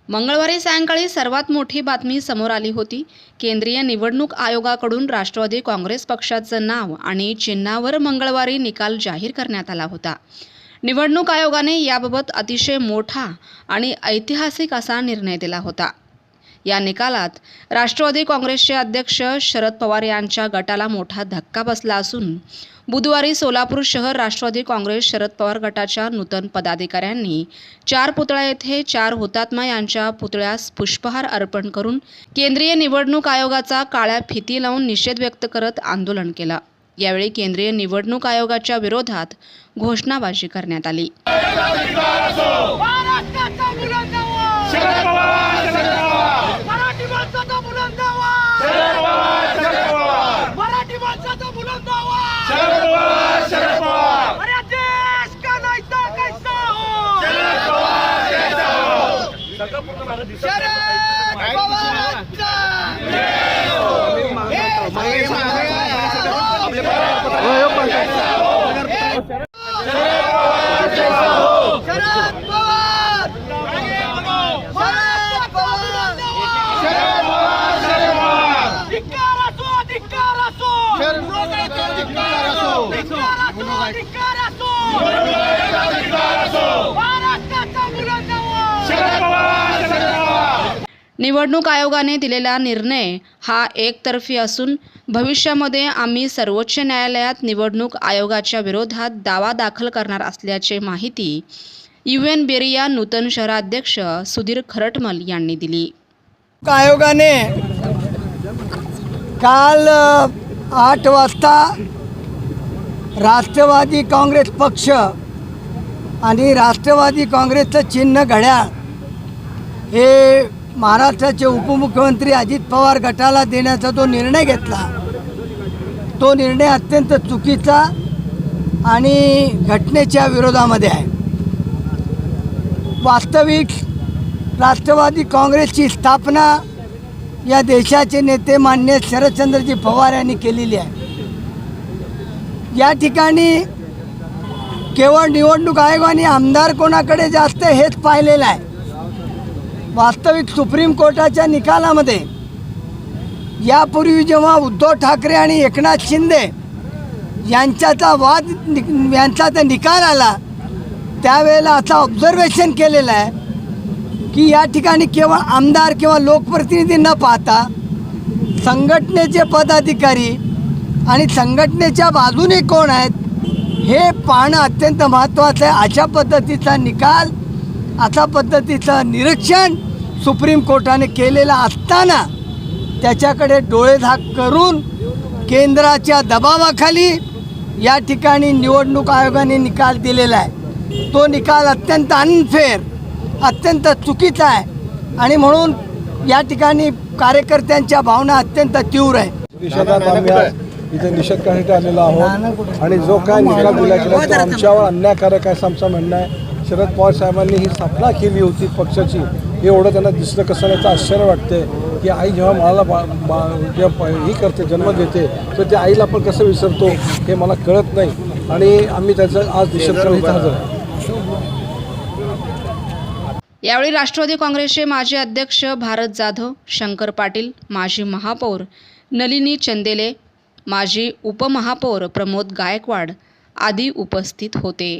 मंगळवारी सायंकाळी सर्वात मोठी बातमी समोर आली होती। केंद्रीय निवडणूक आयोगाकडून राष्ट्रवादी काँग्रेस पक्षाचं नाव आणि चिन्हावर मंगळवारी निकाल जाहीर करण्यात आला होता। निवडणूक आयोगाने याबाबत अतिशय मोठा आणि ऐतिहासिक असा निर्णय दिला होता। या निकालात राष्ट्रवादी काँग्रेसचे अध्यक्ष शरद पवार यांच्या गटाला मोठा धक्का बसला असून बुधवारी सोलापूर शहर राष्ट्रवादी काँग्रेस शरद पवार गटाच्या नूतन पदाधिकाऱ्यांनी 4 पुतळा येथे 4 हुतात्मा यांच्या पुतळ्यास पुष्पहार अर्पण करून केंद्रीय निवडणूक आयोगाचा काळ्या फिती लावून निषेध व्यक्त करत आंदोलन केलं। यावेळी केंद्रीय निवडणूक आयोगाच्या विरोधात घोषणाबाजी करण्यात आली। निवडणूक आयोगाने दिलेला निर्णय हा एकतर्फी असून भविष्यामध्ये आम्ही सर्वोच्च न्यायालयात निवडणूक आयोगाच्या विरोधात दावा दाखल करणार असल्याची माहिती UN बेरिया नूतन शहराध्यक्ष सुधीर खरटमल यांनी दिली। आयोगाने काल 8 वाजता राष्ट्रवादी काँग्रेस पक्ष आणि राष्ट्रवादी काँग्रेसचं चिन्ह घड्याळ हे महाराष्ट्राचे उपमुख्यमंत्री अजित पवार गटाला देण्याचा जो निर्णय घेतला तो निर्णय अत्यंत चुकीचा आणि घटनेच्या विरोधामध्ये आहे। वास्तविक राष्ट्रवादी काँग्रेसची स्थापना या देशाचे नेते माननीय शरदचंद्रजी पवार यांनी केलेली आहे। या ठिकाणी केवळ निवडणूक आयोगाने आमदार कोणाकडे जास्त हेच पाहिलेलं आहे। वास्तविक सुप्रीम कोर्टाच्या निकालामध्ये यापूर्वी जेव्हा उद्धव ठाकरे आणि एकनाथ शिंदे यांच्याचा निकाल आला त्यावेळेला असा ऑब्झर्वेशन केलेलं आहे की या ठिकाणी केवळ आमदार किंवा लोकप्रतिनिधी न पाहता संघटनेचे पदाधिकारी आणि संघटनेच्या बाजूने कोण आहेत हे पाहणं अत्यंत महत्त्वाचं आहे। अशा पद्धतीचा निकाल अशा पद्धतीचं निरीक्षण सुप्रीम कोर्टाने केलेलं असताना त्याच्याकडे डोळेझाक करून केंद्राच्या दबावाखाली या ठिकाणी निवडणूक आयोगाने निकाल दिलेला आहे। तो निकाल अत्यंत अनफेअर अत्यंत चुकीचा आहे आणि म्हणून या ठिकाणी कार्यकर्त्यांच्या भावना अत्यंत तीव्र आहे। इथे निषेध करण्यासाठी आलेलो आहोत आणि जो काय निकाल दिला गेला तो आमच्यावर अन्यायकारक आहे असं आमचं म्हणणं आहे। शरद पवार साहेबांनी ही स्थापना केली होती पक्षाची एवढं त्यांना दिसलं कसं नाही तर आश्चर्य वाटते की आई जेव्हा मला जेव्हा ही करते जन्म देते तर त्या आईला आपण कसं विसरतो हे मला कळत नाही आणि आम्ही त्याचं आज निषेध करण्यात हजर आहे। यावेळी राष्ट्रवादी काँग्रेसचे माजी अध्यक्ष भारत जाधव, शंकर पाटील, माजी महापौर नलिनी चंदेले, माजी उपमहापौर प्रमोद गायकवाड आदी उपस्थित होते।